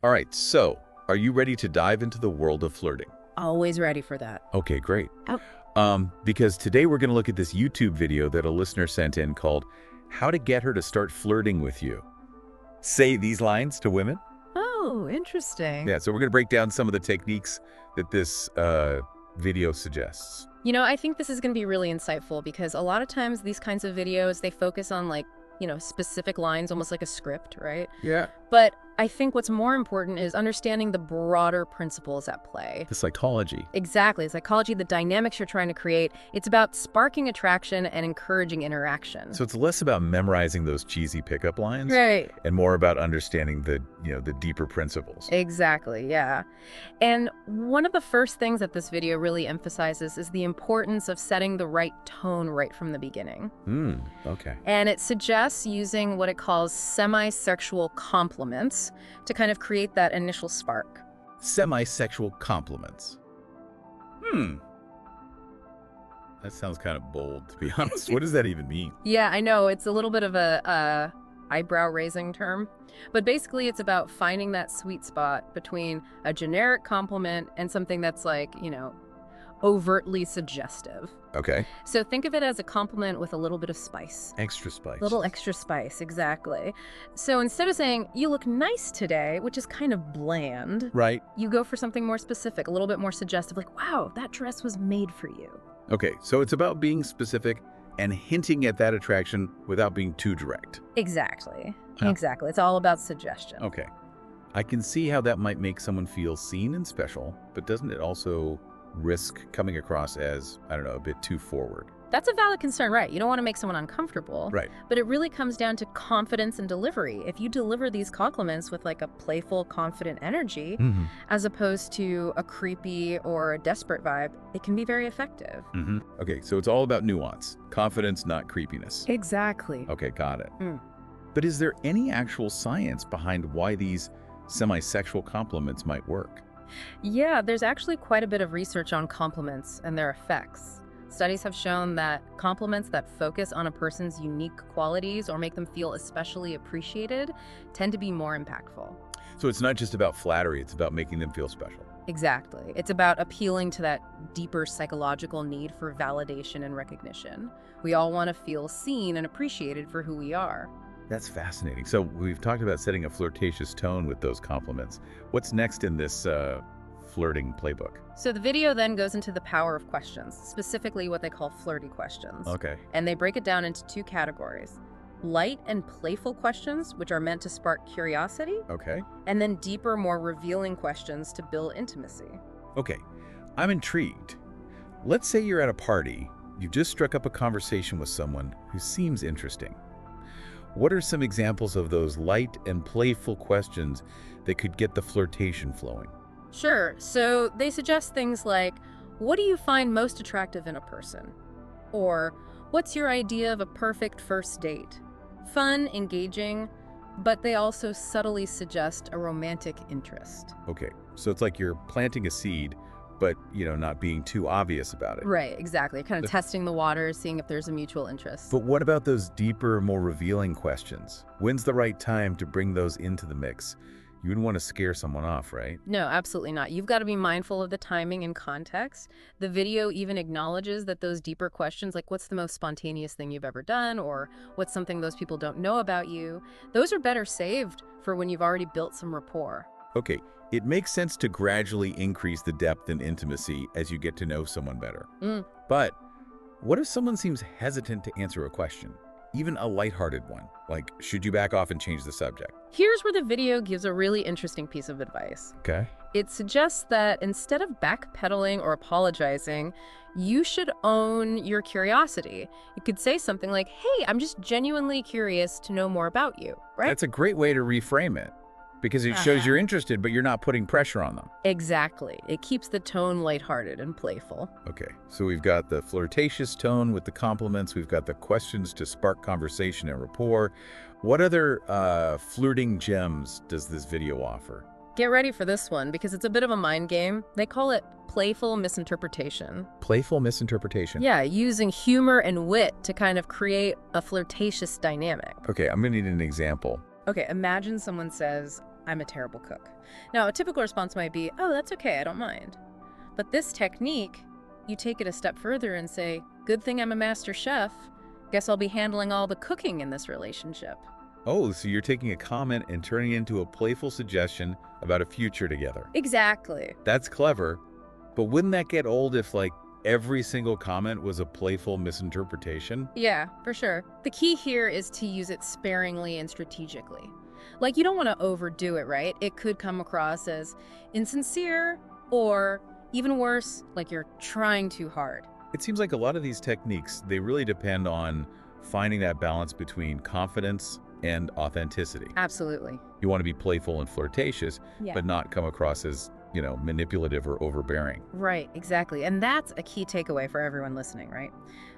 All right, so are you ready to dive into the world of flirting? Always ready for that. Okay, great. Oh. Because today we're going to look at this YouTube video that a listener sent in called How to Get Her to Start Flirting with You. Say these lines to women. Oh, interesting. Yeah, so we're going to break down some of the techniques that this video suggests. You know, I think this is going to be really insightful because a lot of times these kinds of videos, they focus on specific lines, almost like a script, right? Yeah. But I think what's more important is understanding the broader principles at play. The psychology. Exactly. Psychology, the dynamics you're trying to create. It's about sparking attraction and encouraging interaction. So it's less about memorizing those cheesy pickup lines. Right. And more about understanding the deeper principles. Exactly, yeah. And one of the first things that this video really emphasizes is the importance of setting the right tone right from the beginning. Okay. And it suggests using what it calls semi-sexual compliments to kind of create that initial spark. Semi-sexual compliments. That sounds kind of bold, to be honest. What does that even mean? Yeah, I know. It's a little bit of a eyebrow-raising term. But basically, it's about finding that sweet spot between a generic compliment and something that's overtly suggestive. Okay. So think of it as a compliment with a little bit of spice. Extra spice. Little extra spice, exactly. So instead of saying, you look nice today, which is kind of bland, Right. you go for something more specific, a little bit more suggestive, like, wow, that dress was made for you. Okay, so it's about being specific and hinting at that attraction without being too direct. Exactly. Huh. Exactly. It's all about suggestion. Okay. I can see how that might make someone feel seen and special, but doesn't it also risk coming across as, I don't know, a bit too forward? That's a valid concern, right? You don't want to make someone uncomfortable. Right. But it really comes down to confidence and delivery. If you deliver these compliments with like a playful, confident energy, as opposed to a creepy or a desperate vibe, it can be very effective. Okay, so it's all about nuance. Confidence, not creepiness. Exactly. Okay, got it. But is there any actual science behind why these semi-sexual compliments might work? Yeah, there's actually quite a bit of research on compliments and their effects. Studies have shown that compliments that focus on a person's unique qualities or make them feel especially appreciated tend to be more impactful. So it's not just about flattery, it's about making them feel special. Exactly. It's about appealing to that deeper psychological need for validation and recognition. We all want to feel seen and appreciated for who we are. That's fascinating. So we've talked about setting a flirtatious tone with those compliments. What's next in this flirting playbook? So the video then goes into the power of questions, specifically what they call flirty questions. Okay. And they break it down into two categories. Light and playful questions, which are meant to spark curiosity, Okay. and then deeper, more revealing questions to build intimacy. Okay. I'm intrigued. Let's say you're at a party. You've just struck up a conversation with someone who seems interesting. What are some examples of those light and playful questions that could get the flirtation flowing? Sure. So they suggest things like, what do you find most attractive in a person? Or, what's your idea of a perfect first date? Fun, engaging, but they also subtly suggest a romantic interest. Okay, so it's like you're planting a seed, but, not being too obvious about it. Right, exactly. Kind of testing the waters, seeing if there's a mutual interest. But what about those deeper, more revealing questions? When's the right time to bring those into the mix? You wouldn't want to scare someone off, right? No, absolutely not. You've got to be mindful of the timing and context. The video even acknowledges that those deeper questions, like what's the most spontaneous thing you've ever done, or what's something those people don't know about you, those are better saved for when you've already built some rapport. Okay, it makes sense to gradually increase the depth and intimacy as you get to know someone better. But what if someone seems hesitant to answer a question? Even a lighthearted one, like, should you back off and change the subject? Here's where the video gives a really interesting piece of advice. Okay. It suggests that instead of backpedaling or apologizing, you should own your curiosity. You could say something like, hey, I'm just genuinely curious to know more about you, right? That's a great way to reframe it, because it shows you're interested, but you're not putting pressure on them. Exactly. It keeps the tone lighthearted and playful. Okay, so we've got the flirtatious tone with the compliments. We've got the questions to spark conversation and rapport. What other flirting gems does this video offer? Get ready for this one, because it's a bit of a mind game. They call it playful misinterpretation. Playful misinterpretation? Yeah, using humor and wit to kind of create a flirtatious dynamic. Okay, I'm gonna need an example. Okay, imagine someone says, I'm a terrible cook. Now, a typical response might be, oh, that's okay, I don't mind. But this technique, you take it a step further and say, good thing I'm a master chef. Guess I'll be handling all the cooking in this relationship. Oh, so you're taking a comment and turning it into a playful suggestion about a future together. Exactly. That's clever, but wouldn't that get old if, like, every single comment was a playful misinterpretation? Yeah, for sure. The key here is to use it sparingly and strategically. Like, you don't want to overdo it, right? It could come across as insincere or, even worse, like you're trying too hard. It seems like a lot of these techniques, they really depend on finding that balance between confidence and authenticity. Absolutely. You want to be playful and flirtatious, Yeah. but not come across as, manipulative or overbearing. Right, exactly. And that's a key takeaway for everyone listening, right?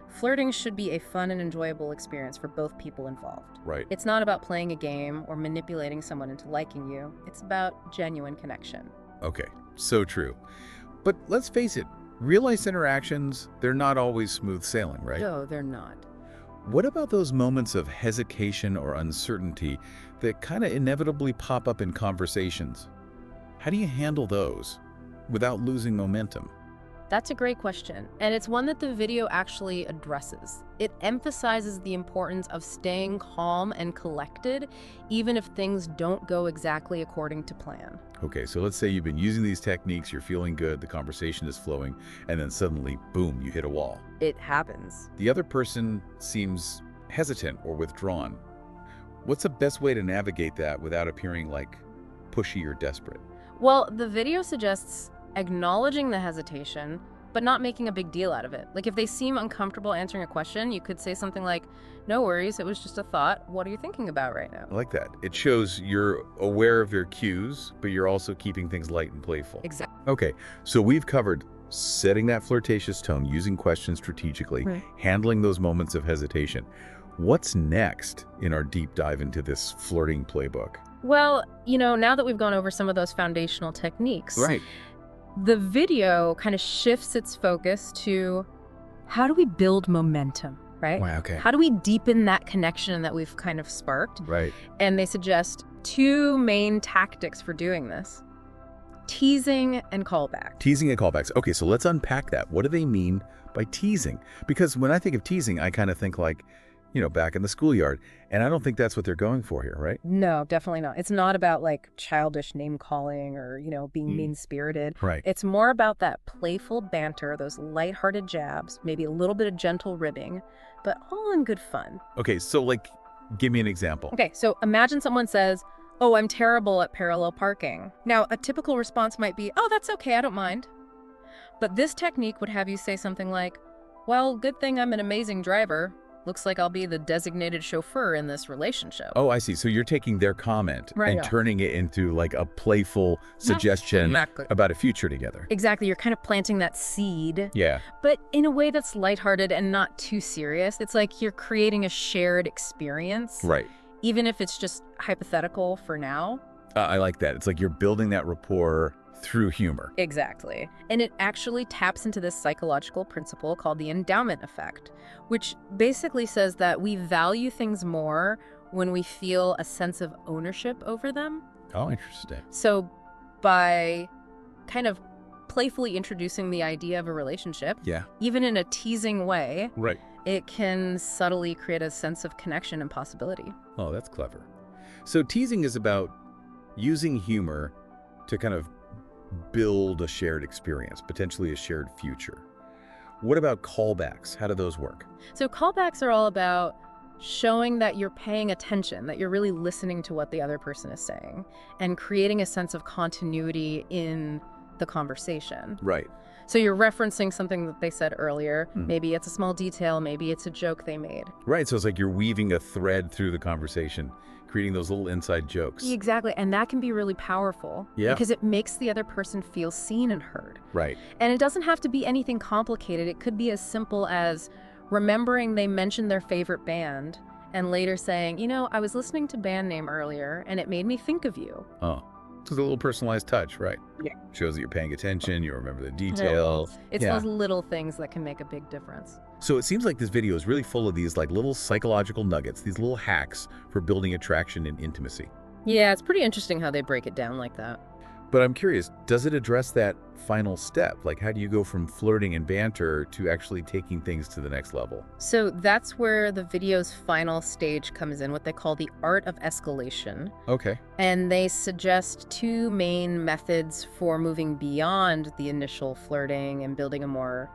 Flirting should be a fun and enjoyable experience for both people involved. Right. It's not about playing a game or manipulating someone into liking you. It's about genuine connection. Okay, so true. But let's face it, real-life interactions, they're not always smooth sailing, right? No, they're not. What about those moments of hesitation or uncertainty that kind of inevitably pop up in conversations? How do you handle those without losing momentum? That's a great question, and it's one that the video actually addresses. It emphasizes the importance of staying calm and collected, even if things don't go exactly according to plan. Okay, so let's say you've been using these techniques, you're feeling good, the conversation is flowing, and then suddenly, boom, you hit a wall. It happens. The other person seems hesitant or withdrawn. What's the best way to navigate that without appearing like pushy or desperate? Well, the video suggests acknowledging the hesitation, but not making a big deal out of it. Like, if they seem uncomfortable answering a question, you could say something like, no worries, it was just a thought. What are you thinking about right now? I like that. It shows you're aware of their cues, but you're also keeping things light and playful. Exactly. Okay, so we've covered setting that flirtatious tone, using questions strategically, Right. handling those moments of hesitation. What's next in our deep dive into this flirting playbook? Well, now that we've gone over some of those foundational techniques, Right. the video kind of shifts its focus to how do we build momentum, right? Wow, okay. How do we deepen that connection that we've kind of sparked? Right. And they suggest two main tactics for doing this: teasing and callback. Teasing and callbacks. Okay, so let's unpack that. What do they mean by teasing? Because when I think of teasing, I kind of think like, back in the schoolyard. And I don't think that's what they're going for here, right? No, definitely not. It's not about like childish name calling or, being mean-spirited. Right. It's more about that playful banter, those lighthearted jabs, maybe a little bit of gentle ribbing, but all in good fun. Okay, so like, give me an example. Okay, so imagine someone says, oh, I'm terrible at parallel parking. Now, a typical response might be, oh, that's okay, I don't mind. But this technique would have you say something like, well, good thing I'm an amazing driver. Looks like I'll be the designated chauffeur in this relationship. Oh, I see. So you're taking their comment Right. and turning it into like a playful suggestion about a future together. Exactly, you're kind of planting that seed, Yeah. but in a way that's lighthearted and not too serious. It's like you're creating a shared experience, Right. even if it's just hypothetical for now. I like that. It's like you're building that rapport through humor. Exactly. And it actually taps into this psychological principle called the endowment effect, which basically says that we value things more when we feel a sense of ownership over them. Oh, interesting. So by kind of playfully introducing the idea of a relationship, Yeah. even in a teasing way, Right. it can subtly create a sense of connection and possibility. Oh, that's clever. So teasing is about using humor to kind of build a shared experience, potentially a shared future. What about callbacks? How do those work? So callbacks are all about showing that you're paying attention, that you're really listening to what the other person is saying, and creating a sense of continuity in the conversation. Right. So you're referencing something that they said earlier. Maybe it's a small detail, maybe it's a joke they made. Right. So it's like you're weaving a thread through the conversation, creating those little inside jokes. Exactly, and that can be really powerful because it makes the other person feel seen and heard. Right. And it doesn't have to be anything complicated. It could be as simple as remembering they mentioned their favorite band and later saying, I was listening to band name earlier and it made me think of you. Oh, it's a little personalized touch, right? Yeah. Shows that you're paying attention, you remember the details. It's those little things that can make a big difference. So it seems like this video is really full of these like little psychological nuggets, these little hacks for building attraction and intimacy. Yeah, it's pretty interesting how they break it down like that. But I'm curious, does it address that final step? Like, how do you go from flirting and banter to actually taking things to the next level? So that's where the video's final stage comes in, what they call the art of escalation. Okay. And they suggest two main methods for moving beyond the initial flirting and building a more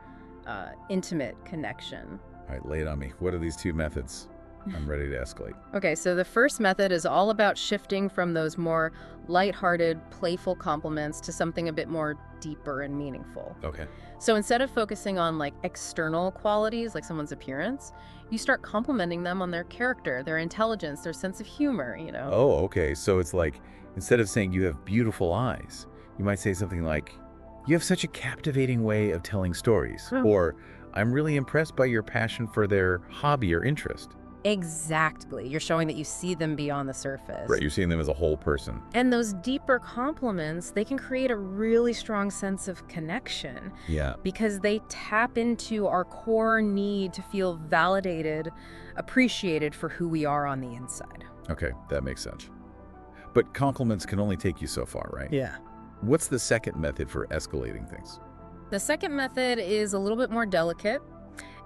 intimate connection. All right, lay it on me. What are these two methods? I'm ready to escalate. Okay, so the first method is all about shifting from those more lighthearted, playful compliments to something a bit more deeper and meaningful. Okay. So instead of focusing on like external qualities like someone's appearance, you start complimenting them on their character, their intelligence, their sense of humor, you know? Oh, okay. So it's like, instead of saying you have beautiful eyes, you might say something like, you have such a captivating way of telling stories. Or, I'm really impressed by your passion for their hobby or interest. Exactly. You're showing that you see them beyond the surface. Right, you're seeing them as a whole person. And those deeper compliments, they can create a really strong sense of connection Yeah. because they tap into our core need to feel validated, appreciated for who we are on the inside. Okay, that makes sense. But compliments can only take you so far, right? Yeah. What's the second method for escalating things? The second method is a little bit more delicate,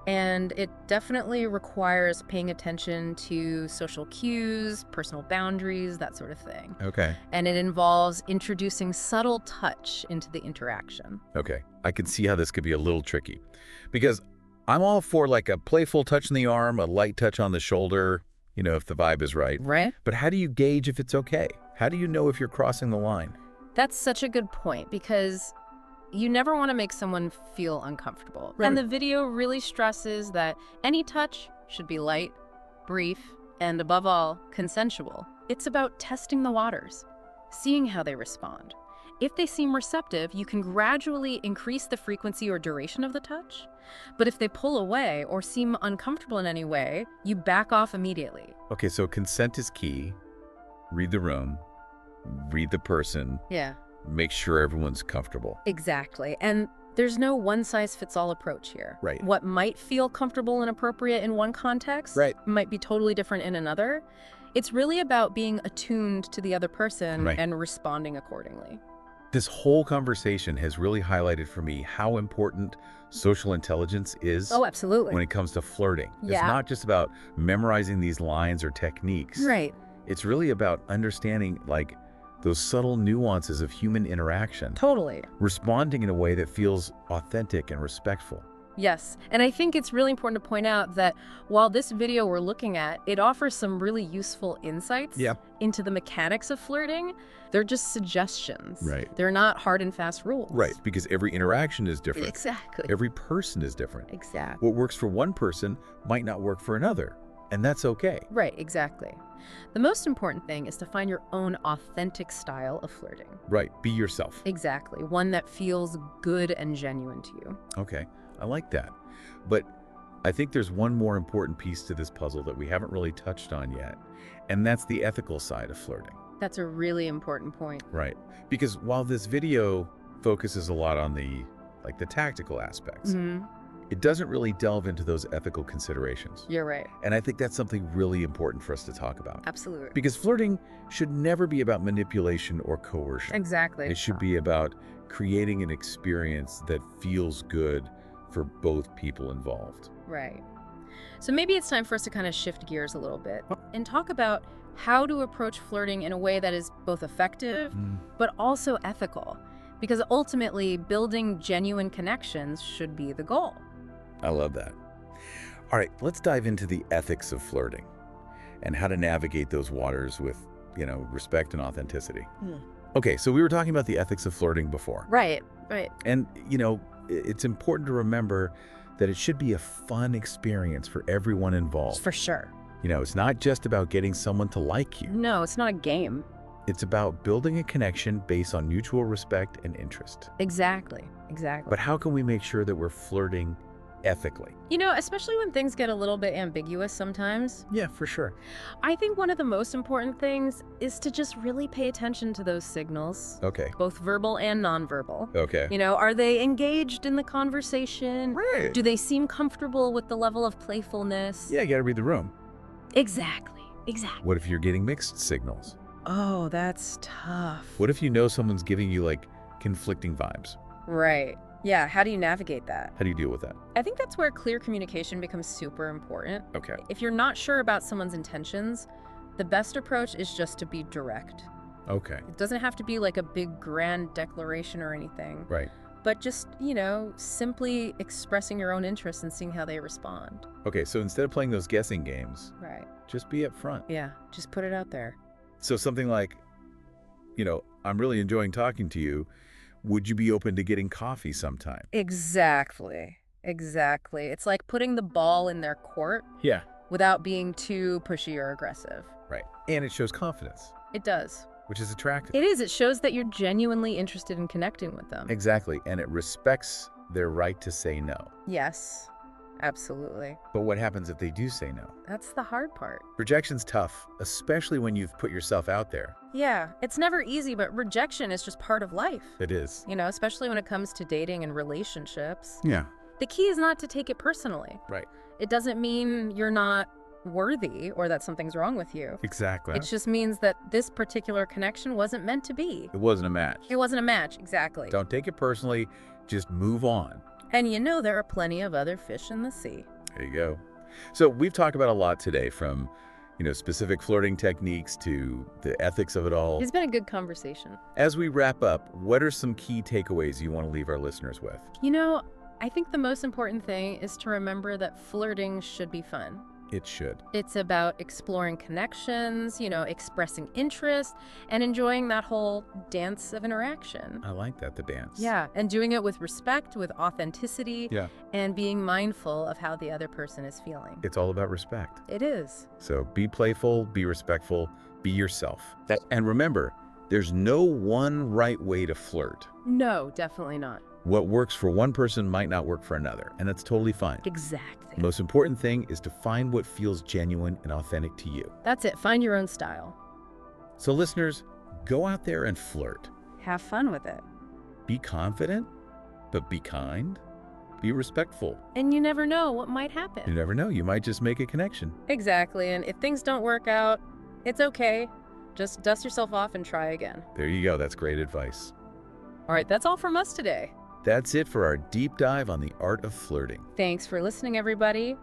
and it definitely requires paying attention to social cues, personal boundaries, that sort of thing. Okay. And it involves introducing subtle touch into the interaction. Okay, I can see how this could be a little tricky. Because I'm all for like a playful touch in the arm, a light touch on the shoulder, you know, if the vibe is right. Right? But how do you gauge if it's okay? How do you know if you're crossing the line? That's such a good point because you never want to make someone feel uncomfortable. Right. And the video really stresses that any touch should be light, brief, and above all, consensual. It's about testing the waters, seeing how they respond. If they seem receptive, you can gradually increase the frequency or duration of the touch. But if they pull away or seem uncomfortable in any way, you back off immediately. Okay, so consent is key. Read the room, read the person, Yeah. make sure everyone's comfortable. Exactly. And there's no one-size-fits-all approach here. Right. What might feel comfortable and appropriate in one context might be totally different in another. It's really about being attuned to the other person Right. and responding accordingly. This whole conversation has really highlighted for me how important social intelligence is Oh, absolutely. when it comes to flirting. It's Yeah. not just about memorizing these lines or techniques. Right. It's really about understanding like those subtle nuances of human interaction, Totally. responding in a way that feels authentic and respectful. Yes. And I think it's really important to point out that while this video we're looking at, it offers some really useful insights Yeah. into the mechanics of flirting. They're just suggestions. Right. They're not hard and fast rules. Right, because every interaction is different. Exactly. Every person is different. Exactly. What works for one person might not work for another, and that's okay. Right, exactly. The most important thing is to find your own authentic style of flirting. Right, be yourself. Exactly. One that feels good and genuine to you. Okay, I like that. But I think there's one more important piece to this puzzle that we haven't really touched on yet, and that's the ethical side of flirting. That's a really important point. Right, because while this video focuses a lot on the tactical aspects, it doesn't really delve into those ethical considerations. You're right. And I think that's something really important for us to talk about. Absolutely. Because flirting should never be about manipulation or coercion. Exactly. It should be about creating an experience that feels good for both people involved. Right. So maybe it's time for us to kind of shift gears a little bit and talk about how to approach flirting in a way that is both effective, but also ethical. Because ultimately, building genuine connections should be the goal. I love that. All right, let's dive into the ethics of flirting and how to navigate those waters with, respect and authenticity. Okay, so we were talking about the ethics of flirting before. Right, right. And, it's important to remember that it should be a fun experience for everyone involved. For sure. It's not just about getting someone to like you. No, it's not a game. It's about building a connection based on mutual respect and interest. Exactly, exactly. But how can we make sure that we're flirting ethically? Especially when things get a little bit ambiguous sometimes. Yeah, for sure. I think one of the most important things is to just really pay attention to those signals. Okay. Both verbal and nonverbal. Okay. Are they engaged in the conversation? Right. Do they seem comfortable with the level of playfulness? Yeah, you gotta read the room. Exactly, exactly. What if you're getting mixed signals? Oh, that's tough. What if you know someone's giving you, like, conflicting vibes? Right. Yeah, how do you navigate that? How do you deal with that? I think that's where clear communication becomes super important. Okay. If you're not sure about someone's intentions, the best approach is just to be direct. Okay. It doesn't have to be like a big grand declaration or anything, Right. but just, simply expressing your own interest and seeing how they respond. Okay, so instead of playing those guessing games, Right. just be upfront. Yeah, just put it out there. So something like, I'm really enjoying talking to you. Would you be open to getting coffee sometime? Exactly. Exactly. It's like putting the ball in their court Yeah. without being too pushy or aggressive. Right. And it shows confidence, It does. which is attractive. It is. It shows that you're genuinely interested in connecting with them. Exactly. And it respects their right to say no. Yes, absolutely. But what happens if they do say no? That's the hard part. Rejection's tough, especially when you've put yourself out there. Yeah, it's never easy, but rejection is just part of life. It is. Especially when it comes to dating and relationships. Yeah. The key is not to take it personally. Right. It doesn't mean you're not worthy or that something's wrong with you. Exactly. It just means that this particular connection wasn't meant to be. It wasn't a match. It wasn't a match, exactly. Don't take it personally. Just move on. And there are plenty of other fish in the sea. There you go. So we've talked about a lot today, from specific flirting techniques to the ethics of it all. It's been a good conversation. As we wrap up, what are some key takeaways you want to leave our listeners with? I think the most important thing is to remember that flirting should be fun. It should. It's about exploring connections, expressing interest, and enjoying that whole dance of interaction. I like that, the dance. Yeah, and doing it with respect, with authenticity, Yeah. and being mindful of how the other person is feeling. It's all about respect. It is. So be playful, be respectful, be yourself. And remember, there's no one right way to flirt. No, definitely not. What works for one person might not work for another, and that's totally fine. Exactly. The most important thing is to find what feels genuine and authentic to you. That's it. Find your own style. So listeners, go out there and flirt. Have fun with it. Be confident, but be kind. Be respectful. And you never know what might You happen. never know, you might just make a connection. Exactly. And if things don't work out, it's okay. Just dust yourself off and try again. There you go, that's great advice. All right, that's all from us today. That's it for our deep dive on the art of flirting. Thanks for listening, everybody.